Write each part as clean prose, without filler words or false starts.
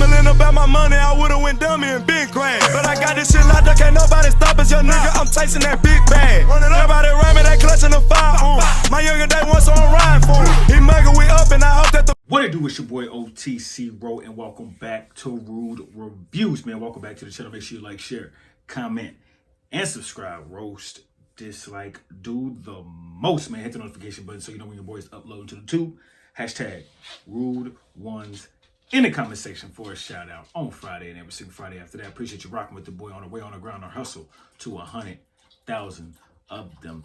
Gambling about my money, I would've went dummy and been grand. But I got this shit locked up, can't nobody stop us, young nigga. I'm chasing that big bag. Everybody around me, they clutching the fire. My younger day once, so I'm riding for him. He mugging, we up, and I hope that the. What it do? It's your boy OTC Ro, and welcome back to Rude Reviews, man. Welcome back to the channel. Make sure you like, share, comment, and subscribe. Roast, dislike, do the most, man. Hit the notification button so you know when your boy is uploading to the tube. Hashtag Rude Ones in the comment section for a shout out on Friday and every single Friday after that. Appreciate you rocking with the boy on the way on the ground, our hustle to 100,000 of them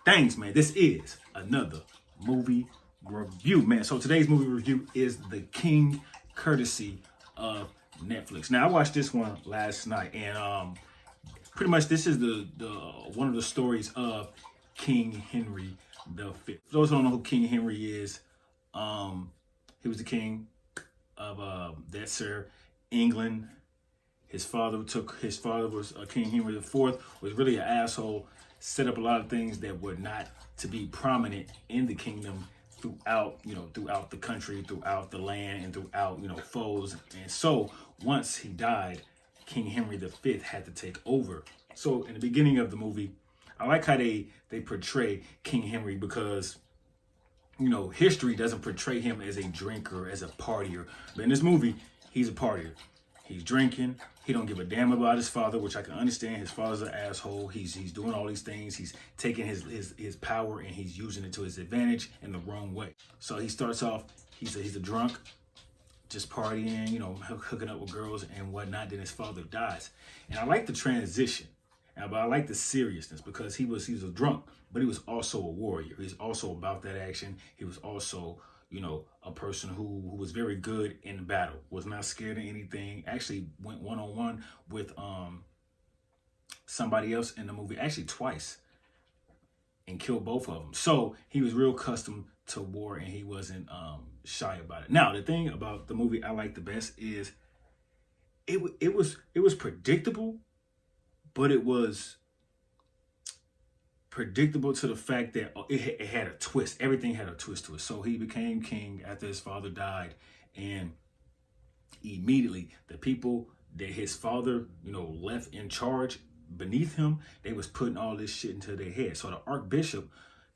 things, man. This is another movie review, man. So today's movie review is The King, courtesy of Netflix. Now I watched this one last night, and pretty much this is the one of the stories of King Henry V. For those who don't know who King Henry is, he was the king of that sir England. His father was King Henry IV, was really an asshole. Set up a lot of things that were not to be prominent in the kingdom throughout the country, throughout the land, and throughout, foes. And so once he died, King Henry V had to take over. So in the beginning of the movie, I like how they portray King Henry, because history doesn't portray him as a drinker, as a partier. But in this movie, he's a partier. He's drinking. He don't give a damn about his father, which I can understand. His father's an asshole. He's doing all these things. He's taking his power and he's using it to his advantage in the wrong way. So he starts off, he's a drunk, just partying, hooking up with girls and whatnot. Then his father dies. And I like the transition. But I like the seriousness, because he was a drunk, but he was also a warrior. He's also about that action. He was also, a person who was very good in battle, was not scared of anything. Actually went one-on-one with somebody else in the movie, actually twice, and killed both of them. So he was real accustomed to war, and he wasn't shy about it. Now, the thing about the movie I like the best is it was predictable, but it was predictable to the fact that it had a twist. Everything had a twist to it. So he became king after his father died, and immediately the people that his father, left in charge beneath him, they was putting all this shit into their head. So the archbishop,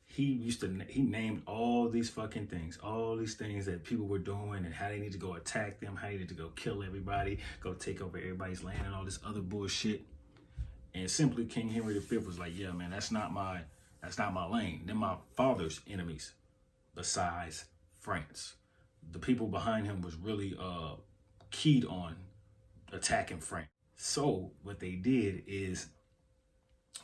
he named all these fucking things, all these things that people were doing, and how they need to go attack them, how they need to go kill everybody, go take over everybody's land, and all this other bullshit. And simply King Henry V was like, yeah, man, that's not my lane. They're my father's enemies, besides France. The people behind him was really keyed on attacking France. So what they did is,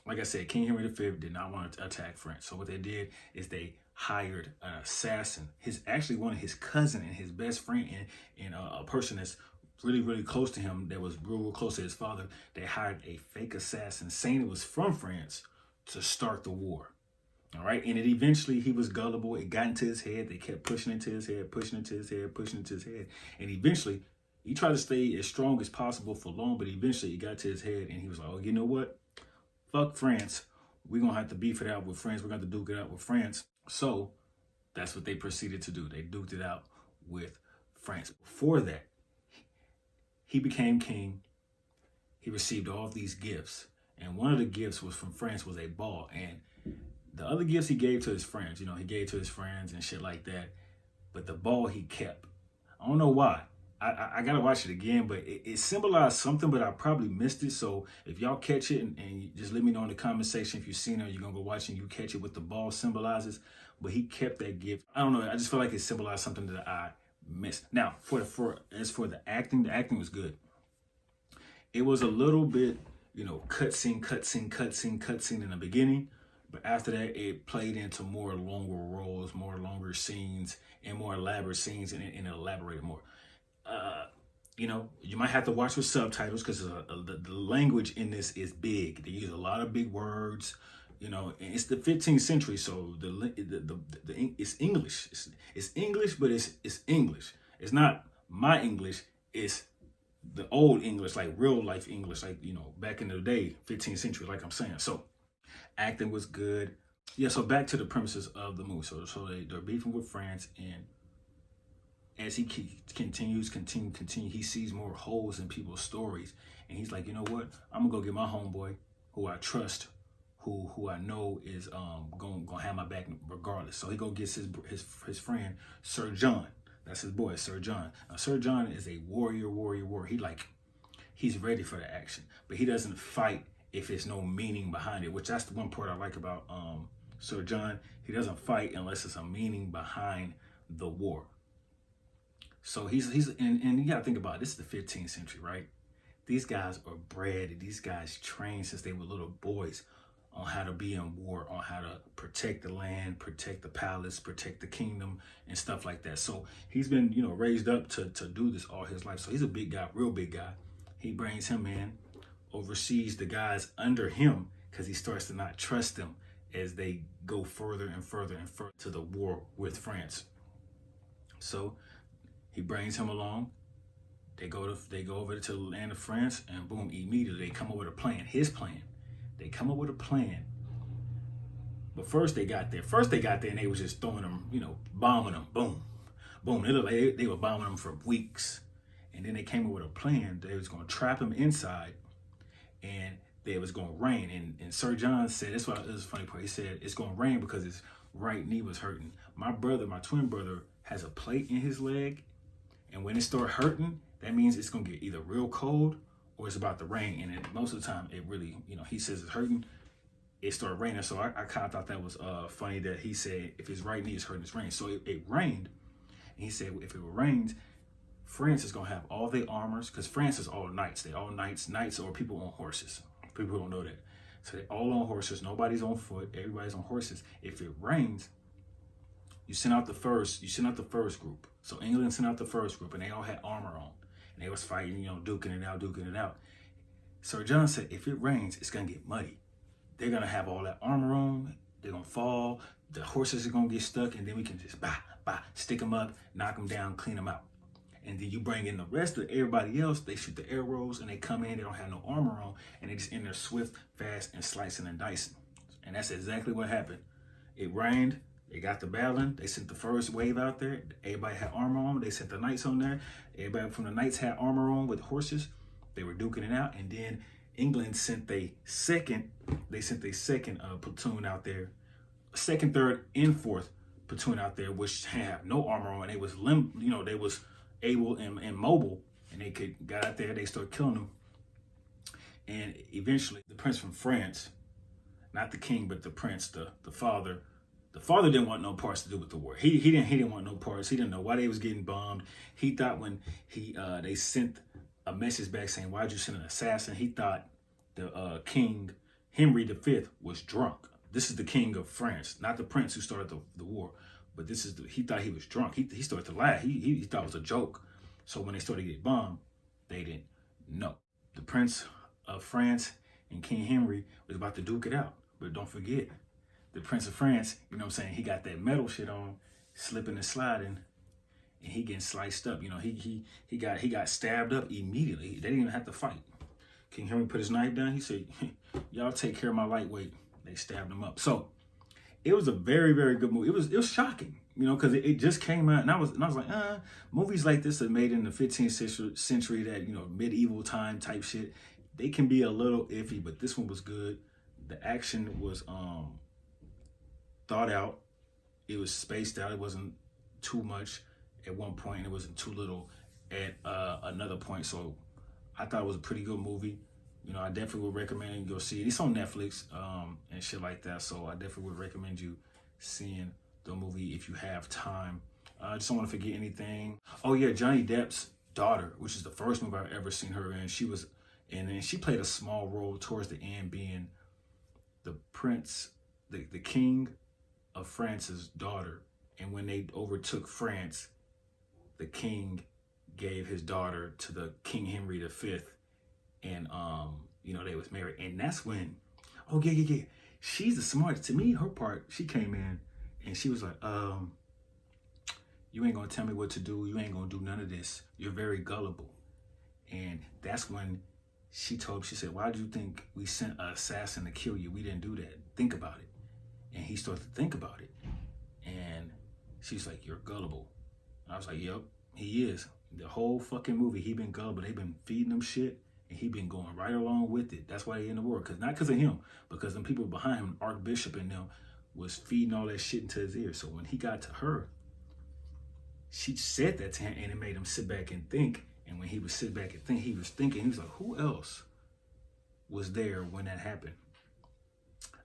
like I said, King Henry V did not want to attack France. So what they did is they hired an assassin, one of his cousin and his best friend, and a person that's really, really close to him, that was real close to his father. They hired a fake assassin, saying it was from France, to start the war. All right. And he was gullible. It got into his head. They kept pushing into his head, pushing into his head, pushing into his head. And eventually he tried to stay as strong as possible for long, but eventually it got to his head, and he was like, oh, you know what? Fuck France. We're going to have to beef it out with France. We're going to have to duke it out with France. So that's what they proceeded to do. They duked it out with France. Before that, he became king. He received all of these gifts. And one of the gifts was from France, was a ball. And the other gifts he gave to his friends, he gave to his friends and shit like that. But the ball he kept. I don't know why. I got to watch it again, but it symbolized something, but I probably missed it. So if y'all catch it, and you just let me know in the comment section if you've seen it, or you're going to go watch it and you catch it, what the ball symbolizes. But he kept that gift. I don't know. I just feel like it symbolized something that I missed. Now, as for the acting was good. It was a little bit, cutscene in the beginning, but after that, it played into more longer roles, more longer scenes, and more elaborate scenes, and it elaborated more. You might have to watch with subtitles, because the language in this is big. They use a lot of big words. And it's the 15th century, so it's English. It's English, but it's English. It's not my English. It's the old English, like real life English, like back in the day, 15th century, like I'm saying. So acting was good. Yeah. So back to the premises of the movie. So they're beefing with France, and as he continues, he sees more holes in people's stories. And he's like, you know what? I'm gonna go get my homeboy who I trust, who I know is gonna have my back regardless. So he go gets his friend Sir John. That's his boy, Sir John. Now, Sir John is a warrior. He's ready for the action, but he doesn't fight if there's no meaning behind it. Which that's the one part I like about Sir John. He doesn't fight unless there's a meaning behind the war. So he's and you gotta think about it, this is the 15th century, right? These guys are bred, these guys trained since they were little boys on how to be in war, on how to protect the land, protect the palace, protect the kingdom, and stuff like that. So he's been, raised up to do this all his life. So he's a big guy, real big guy. He brings him in, oversees the guys under him, because he starts to not trust them as they go further and further and further to the war with France. So he brings him along. They go over to the land of France, and boom, immediately they come up with a plan. His plan. They come up with a plan. But first they got there and they was just throwing them, bombing them. Boom, boom. It looked like they were bombing them for weeks. And then they came up with a plan. They was going to trap him inside, and it was going to rain. And Sir John said, this was a funny part. He said, it's going to rain because his right knee was hurting. My twin brother, has a plate in his leg. And when it starts hurting, that means it's going to get either real cold or it's about to rain. And most of the time, it really, he says it's hurting, it started raining. So I kind of thought that was funny that he said if his right knee is hurting, it's raining. So it rained. And he said if it rains, France is going to have all their armors, because France is all knights. They all knights or people on horses. People don't know that. So they're all on horses. Nobody's on foot. Everybody's on horses. If it rains, you send out the first group. So England sent out the first group, and they all had armor on. And they was fighting, duking it out. Sir John said, if it rains, it's going to get muddy. They're going to have all that armor on. They're going to fall. The horses are going to get stuck, and then we can just stick them up, knock them down, clean them out. And then you bring in the rest of everybody else. They shoot the arrows, and they come in. They don't have no armor on, and they just in there swift, fast, and slicing and dicing. And that's exactly what happened. It rained. They got the battling. They sent the first wave out there. Everybody had armor on. They sent the knights on there. Everybody from the knights had armor on with horses. They were duking it out. And then England sent their second platoon out there. Second, third, and fourth platoon out there, which have no armor on. They was they was able and mobile, and they got out there. They started killing them. And eventually, the prince from France, not the king, but the prince, the father. The father didn't want no parts to do with the war. He didn't want no parts. He didn't know why they was getting bombed. He thought when they sent a message back saying, "Why'd you send an assassin?" He thought the King Henry V was drunk. This is the king of France, not the prince who started the war. But he thought he was drunk. He started to laugh. He thought it was a joke. So when they started to get bombed, they didn't know. The Prince of France and King Henry was about to duke it out. But don't forget, the Prince of France, he got that metal shit on, slipping and sliding, and he getting sliced up. He got stabbed up immediately. They didn't even have to fight. King Henry put his knife down. He said, "Y'all take care of my lightweight." They stabbed him up. So it was a very, very good movie. It was shocking, because it just came out, and I was like, movies like this are made in the 15th century, that medieval time type shit. They can be a little iffy, but this one was good. The action was thought out. It was spaced out. It wasn't too much at one point, and it wasn't too little at another point. So I thought it was a pretty good movie. I definitely would recommend you go see it. It's on Netflix and shit like that. So I definitely would recommend you seeing the movie if you have time. I just don't want to forget anything. Oh yeah, Johnny Depp's daughter, which is the first movie I've ever seen her in. She played a small role towards the end, being the prince, the king of France's daughter. And when they overtook France, the king gave his daughter to the King Henry V, and they was married. And that's when, yeah. She's the smartest. To me, her part, she came in and she was like, you ain't gonna tell me what to do. You ain't gonna do none of this. You're very gullible. And that's when she said, why do you think we sent an assassin to kill you? We didn't do that. Think about it. And he started to think about it. And she's like, you're gullible. And I was like, yep. He is. The whole fucking movie, he been gullible. They been feeding him shit, and he been going right along with it. That's why he in the war. Not because of him, because them people behind him, Archbishop and them, was feeding all that shit into his ear. So when he got to her, she said that to him, and it made him sit back and think. And when he would sit back and think, he was thinking, he was like, who else was there when that happened?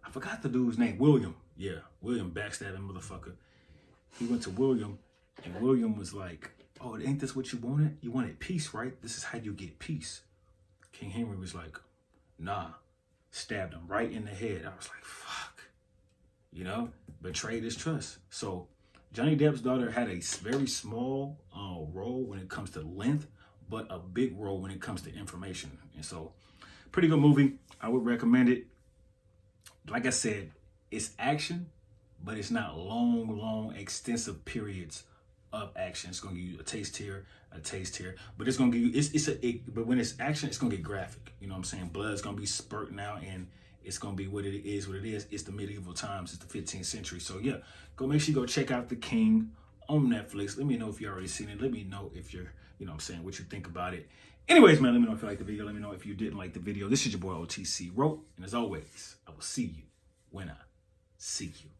I forgot the dude's name. William. Yeah, William, backstabbing motherfucker. He went to William, and William was like, oh, ain't this what you wanted? You wanted peace, right? This is how you get peace. King Henry was like, nah. Stabbed him right in the head. I was like, fuck. You know, betrayed his trust. So Johnny Depp's daughter had a very small role when it comes to length, but a big role when it comes to information. And so, pretty good movie. I would recommend it. Like I said, it's action, but it's not long, extensive periods of action. It's gonna give you a taste here, but it's gonna give you but when it's action, it's gonna get graphic. You know what I'm saying? Blood's gonna be spurting out, and it's gonna be what it is. It's the medieval times. It's the 15th century. So yeah, make sure you go check out The King on Netflix. Let me know if you already seen it. Let me know if you're, you know what I'm saying, what you think about it. Anyways, man, let me know if you like the video. Let me know if you didn't like the video. This is your boy OTC Wrote, and as always, I will see you when I see you.